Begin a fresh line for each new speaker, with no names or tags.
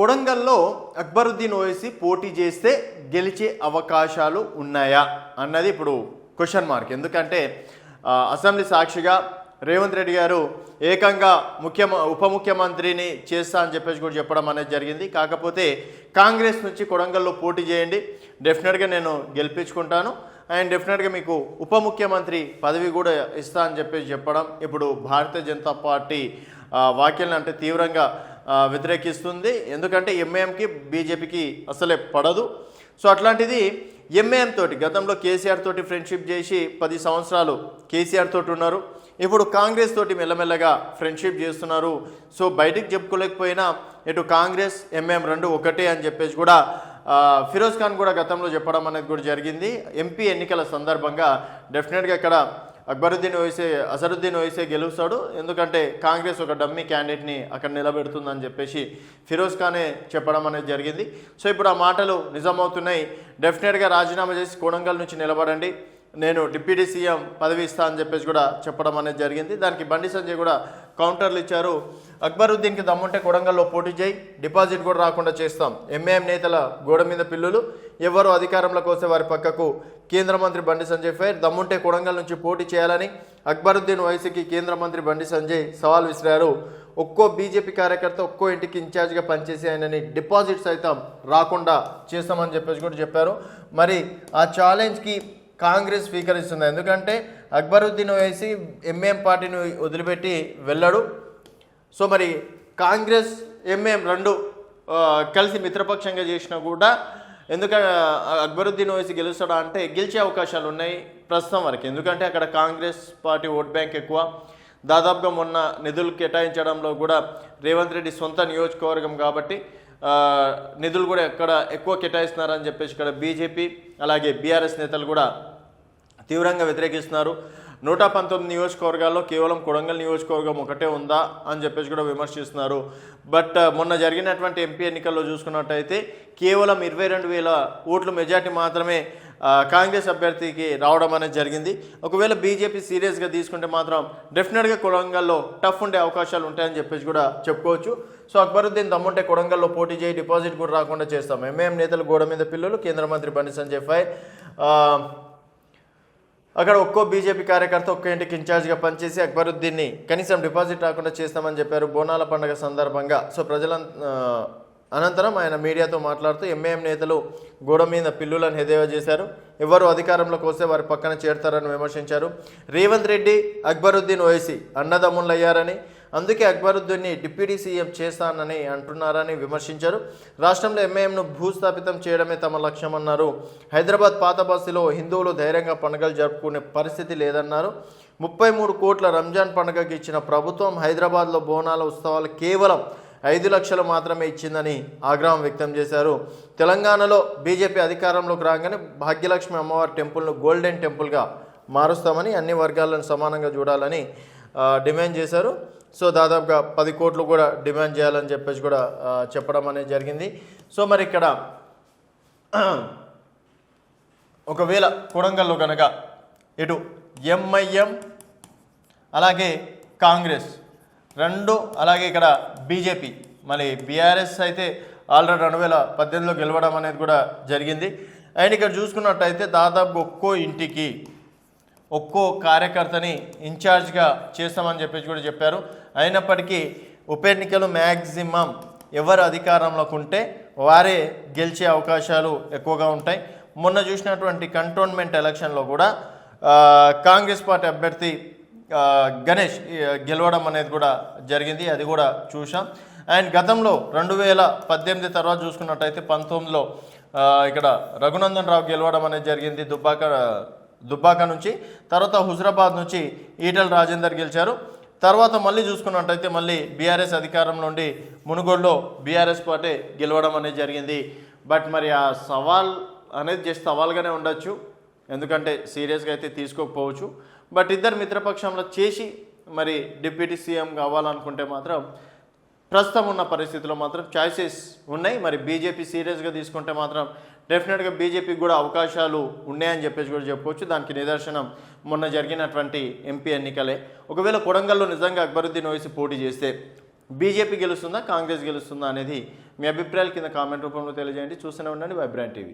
కొడంగల్లో అక్బరుద్దీన్ ఓవైసీ పోటీ చేస్తే గెలిచే అవకాశాలు ఉన్నాయా అన్నది ఇప్పుడు క్వశ్చన్ మార్క్. ఎందుకంటే అసెంబ్లీ సాక్షిగా రేవంత్ రెడ్డి గారు ఏకంగా ఉప ముఖ్యమంత్రిని చేస్తా అని చెప్పేసి కూడా చెప్పడం అనేది జరిగింది. కాకపోతే కాంగ్రెస్ నుంచి కొడంగల్లో పోటీ చేయండి, డెఫినెట్గా నేను గెలిపించుకుంటాను అండ్ డెఫినెట్గా మీకు ఉప ముఖ్యమంత్రి పదవి కూడా ఇస్తా అని చెప్పేసి చెప్పడం ఇప్పుడు భారతీయ జనతా పార్టీ వ్యాఖ్యలను అంటే తీవ్రంగా వ్యతిరేకిస్తుంది. ఎందుకంటే ఎంఐఎంకి బీజేపీకి అసలే పడదు. సో అట్లాంటిది ఎంఐఎం తోటి గతంలో కేసీఆర్ తోటి ఫ్రెండ్షిప్ చేసి 10 సంవత్సరాలు కేసీఆర్ తోటి ఉన్నారు. ఇప్పుడు కాంగ్రెస్ తోటి మెల్లమెల్లగా ఫ్రెండ్షిప్ చేస్తున్నారు. సో బయటికి చెప్పుకోలేకపోయినా ఇటు కాంగ్రెస్ ఎంఐఎం రెండు ఒకటే అని చెప్పేసి కూడా ఫిరోజ్ ఖాన్ కూడా గతంలో చెప్పడం అనేది కూడా జరిగింది. ఎంపీ ఎన్నికల సందర్భంగా డెఫినెట్గా ఇక్కడ అజరుద్దీన్ ఓవైసీ గెలుస్తాడు, ఎందుకంటే కాంగ్రెస్ ఒక డమ్మీ క్యాండిడేట్ని అక్కడ నిలబెడుతుందని చెప్పేసి ఫిరోజ్ ఖానే చెప్పడం అనేది జరిగింది. సో ఇప్పుడు ఆ మాటలు నిజమవుతున్నాయి. డెఫినెట్గా రాజీనామా చేసి కొడంగల్ నుంచి నిలబడండి, నేను డిప్యూటీ సీఎం పదవి ఇస్తా అని చెప్పేసి కూడా చెప్పడం అనేది జరిగింది. దానికి బండి సంజయ్ కూడా కౌంటర్లు ఇచ్చారు. అక్బరుద్దీన్కి దమ్ముంటే కొడంగల్లో పోటీ చేయి, డిపాజిట్ కూడా రాకుండా చేస్తాం. ఎంఐఎం నేతల గోడ మీద పిల్లులు, ఎవరు అధికారంలోకి వస్తే వారి పక్కకు కేంద్ర మంత్రి బండి సంజయ్ ఫైర్. దమ్ముంటే కొడంగల్ నుంచి పోటీ చేయాలని అక్బరుద్దీన్ ఓవైసీకి కేంద్ర మంత్రి బండి సంజయ్ సవాల్ విసిరారు. ఒక్కో బీజేపీ కార్యకర్త ఒక్కో ఇంటికి ఇన్ఛార్జ్గా పనిచేసి ఆయనని డిపాజిట్ సైతం రాకుండా చేస్తామని చెప్పేసి కూడా చెప్పారు. మరి ఆ ఛాలెంజ్కి కాంగ్రెస్ స్వీకరిస్తుంది. ఎందుకంటే అక్బరుద్దీన్ ఓవైసీ ఎంఐఎం పార్టీని వదిలిపెట్టి వెళ్ళాడు. సో మరి కాంగ్రెస్ ఎంఐఎం రెండు కలిసి మిత్రపక్షంగా చేసినా కూడా ఎందుకంటే అక్బరుద్దీన్ ఓవైసీ గెలుస్తాడా అంటే గెలిచే అవకాశాలు ఉన్నాయి ప్రస్తుతం వరకు. ఎందుకంటే అక్కడ కాంగ్రెస్ పార్టీ ఓట్ బ్యాంక్ ఎక్కువ. దాదాపుగా మొన్న నిధులు కేటాయించడంలో కూడా రేవంత్ రెడ్డి సొంత నియోజకవర్గం కాబట్టి నిధులు కూడా ఎక్కడ ఎక్కువ కేటాయిస్తున్నారని చెప్పేసి ఇక్కడ బీజేపీ అలాగే బీఆర్ఎస్ నేతలు కూడా తీవ్రంగా వ్యతిరేకిస్తున్నారు. 119 నియోజకవర్గాల్లో కేవలం కొడంగల్ నియోజకవర్గం ఒకటే ఉందా అని చెప్పేసి కూడా విమర్శిస్తున్నారు. బట్ మొన్న జరిగినటువంటి ఎంపీ ఎన్నికల్లో చూసుకున్నట్టయితే కేవలం 22,000 ఓట్లు మెజార్టీ మాత్రమే కాంగ్రెస్ అభ్యర్థికి రావడం అనేది జరిగింది. ఒకవేళ బీజేపీ సీరియస్గా తీసుకుంటే మాత్రం డెఫినెట్గా కొడంగల్లో టఫ్ ఉండే అవకాశాలు ఉంటాయని చెప్పేసి కూడా చెప్పుకోవచ్చు. సో అక్బరుద్దీన్ దమ్ముంటే కొడంగల్లో పోటీ చేయి, డిపాజిట్ కూడా రాకుండా చేస్తాం. ఎంఐఎం నేతలు గోడ మీద పిల్లలు, కేంద్ర మంత్రి బండి సంజయ్ ఫైర్. అక్కడ ఒక్కో బీజేపీ కార్యకర్త ఒక్క ఇంటికి ఇన్ఛార్జ్గా పనిచేసి అక్బరుద్దీన్ని కనీసం డిపాజిట్ రాకుండా చేస్తామని చెప్పారు బోనాల పండుగ సందర్భంగా. సో అనంతరం ఆయన మీడియాతో మాట్లాడుతూ ఎంఐఎం నేతలు గోడ మీద పిల్లులను హెదేవా చేశారు, ఎవరు అధికారంలోకి వస్తే వారి పక్కన చేరతారని విమర్శించారు. రేవంత్ రెడ్డి అక్బరుద్దీన్ ఓవైసీ అన్నదమ్ములయ్యారని, అందుకే అక్బరుద్దీన్ని డిప్యూటీ సీఎం చేస్తానని అంటున్నారని విమర్శించారు. రాష్ట్రంలో ఎంఐఎంను భూస్థాపితం చేయడమే తమ లక్ష్యమన్నారు. హైదరాబాద్ పాత బస్తీలో హిందువులు ధైర్యంగా పండుగలు జరుపుకునే పరిస్థితి లేదన్నారు. 33 కోట్ల రంజాన్ పండుగకి ఇచ్చిన ప్రభుత్వం హైదరాబాద్లో బోనాల ఉత్సవాలు కేవలం 5 లక్షలు మాత్రమే ఇచ్చిందని ఆగ్రహం వ్యక్తం చేశారు. తెలంగాణలో బీజేపీ అధికారంలోకి రాగానే భాగ్యలక్ష్మి అమ్మవారి టెంపుల్ను గోల్డెన్ టెంపుల్గా మారుస్తామని, అన్ని వర్గాలను సమానంగా చూడాలని డిమాండ్ చేశారు. సో దాదాపుగా 10 కోట్లు కూడా డిమాండ్ చేయాలని చెప్పేసి కూడా చెప్పడం అనేది జరిగింది. సో మరి ఇక్కడ ఒకవేళ కొడంగల్లో కనుక ఇటు ఎంఐఎం అలాగే కాంగ్రెస్ రెండు, అలాగే ఇక్కడ బీజేపీ, మళ్ళీ బీఆర్ఎస్ అయితే ఆల్రెడీ 2018లో గెలవడం అనేది కూడా జరిగింది. అండ్ ఇక్కడ చూసుకున్నట్టయితే దాదాపు ఒక్కో ఇంటికి ఒక్కో కార్యకర్తని ఇన్ఛార్జ్గా చేస్తామని చెప్పేసి కూడా చెప్పారు. అయినప్పటికీ ఉప ఎన్నికలు మ్యాక్సిమం ఎవరు అధికారంలోకి ఉంటే వారే గెలిచే అవకాశాలు ఎక్కువగా ఉంటాయి. మొన్న చూసినటువంటి కంటోన్మెంట్ ఎలక్షన్లో కూడా కాంగ్రెస్ పార్టీ అభ్యర్థి గణేష్ గెలవడం అనేది కూడా జరిగింది, అది కూడా చూసాం. అండ్ గతంలో 2018 తర్వాత చూసుకున్నట్టయితే 19లో ఇక్కడ రఘునందన్ రావు గెలవడం అనేది జరిగింది దుబ్బాక నుంచి. తర్వాత హుజరాబాద్ నుంచి ఈటెల రాజేందర్ గెలిచారు. తర్వాత మళ్ళీ చూసుకున్నట్టయితే మళ్ళీ బీఆర్ఎస్ అధికారం నుండి మునుగోడులో బీఆర్ఎస్ పార్టీ గెలవడం అనేది జరిగింది. బట్ మరి ఆ సవాల్ అనేది జస్ట్ సవాల్గానే ఉండొచ్చు, ఎందుకంటే సీరియస్గా అయితే తీసుకోకపోవచ్చు. బట్ ఇద్దరు మిత్రపక్షంలో చేసి మరి డిప్యూటీ సీఎం కావాలనుకుంటే మాత్రం ప్రస్తుతం ఉన్న పరిస్థితుల్లో మాత్రం చాయిసెస్ ఉన్నాయి. మరి బీజేపీ సీరియస్గా తీసుకుంటే మాత్రం డెఫినెట్గా బీజేపీకి కూడా అవకాశాలు ఉన్నాయని చెప్పేసి కూడా చెప్పుకోవచ్చు. దానికి నిదర్శనం మొన్న జరిగినటువంటి ఎంపీ ఎన్నికలే. ఒకవేళ కొడంగల్లో నిజంగా అక్బరుద్దీన్ ఓవైసీ పోటీ చేస్తే బీజేపీ గెలుస్తుందా, కాంగ్రెస్ గెలుస్తుందా అనేది మీ అభిప్రాయాలు కింద కామెంట్ రూపంలో తెలియజేయండి. చూస్తూనే ఉండండి వైబ్రాంట్ టీవీ.